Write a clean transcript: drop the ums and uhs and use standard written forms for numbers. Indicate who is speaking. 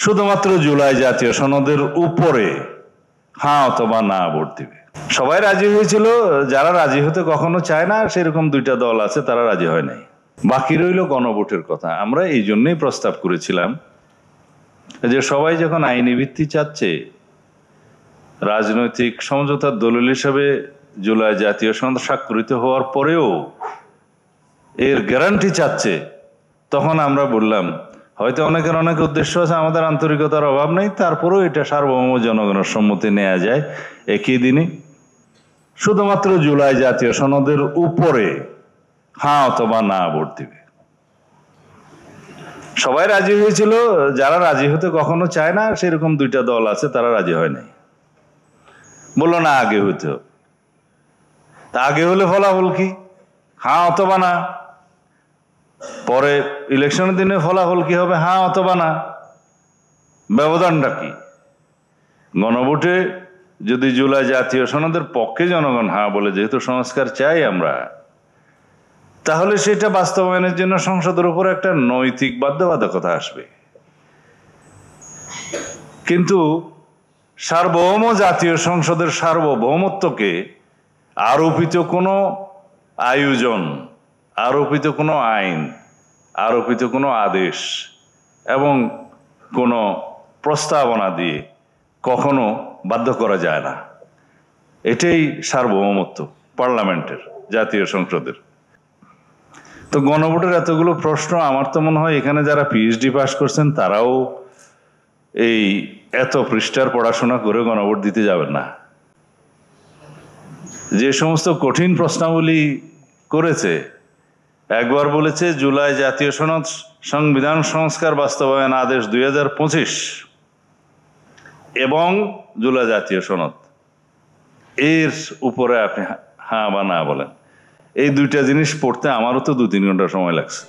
Speaker 1: শুধুমাত্র জুলাই জাতীয় সনদের উপরে হ্যাঁ অথবা না ভোট দিবে। সবাই রাজি হয়েছিল, যারা রাজি হতে কখনো চায় না সেরকম দুইটা দল আছে, তারা রাজি হয় নাই। বাকি রইল গণভোটের কথা। আমরা এই জন্যই প্রস্তাব করেছিলাম যে সবাই যখন আইনি ভিত্তি চাচ্ছে, রাজনৈতিক সমঝোতার দলিল হিসেবে জুলাই জাতীয় সনদ স্বাক্ষরিত হওয়ার পরেও এর গ্যারান্টি চাচ্ছে, তখন আমরা বললাম হয়তো অনেকের অনেক উদ্দেশ্য আছে, আমাদের আন্তরিকতার অভাব নেই, তারপরেও এটা সার্বভৌম জনগণের সম্মতি নেওয়া যায় একই দিনে। শুধুমাত্র জুলাই জাতীয় সনদের উপরে হ্যাঁ অথবা না ভোট দিবে। সবাই রাজি হয়েছিল, যারা রাজি হতে কখনো চায় না সেরকম দুইটা দল আছে, তারা রাজি হয় নাই। বললো না আগে হইতে হবে। তা আগে হলে ফলাফল কি? হ্যাঁ অথবা না। পরে ইলেকশনের দিনে ফলাফল কি হবে? হ্যাঁ অথবা না। ব্যবধানটা কি? গণভোটে যদি জুলাই জাতীয় সনদের পক্ষে জনগণ হ্যাঁ বলে, যেহেতু সংস্কার চাই আমরা, তাহলে সেটা বাস্তবায়নের জন্য সংসদের উপর একটা নৈতিক বাধ্যবাধকতা আসবে। কিন্তু সার্বভৌম জাতীয় সংসদের সার্বভৌমত্বকে আরোপিত কোনো আয়োজন, আরোপিত কোনো আইন, আরোপিত কোনো আদেশ এবং কোনো প্রস্তাবনা দিয়ে কখনো বাধ্য করা যায় না। এটাই সার্বভৌমত্ব পার্লামেন্টের, জাতীয় সংসদের। তো গণভোটের এতগুলো প্রশ্ন, আমার তো মনে হয় এখানে যারা পিএইচডি পাস করছেন তারাও এই এত পৃষ্ঠার পড়াশোনা করে গণভোট দিতে যাবেন না। যে সমস্ত কঠিন প্রশ্নাবলী করেছে, একবার বলেছে জুলাই জাতীয় সনদ সংবিধান সংস্কার বাস্তবায়ন আদেশ 2025 এবং জুলাই জাতীয় সনদ, এর উপরে আপনি হ্যাঁ বা না বলেন। এই দুইটা জিনিস পড়তে আমারও তো 2-3 ঘন্টা সময় লাগছে।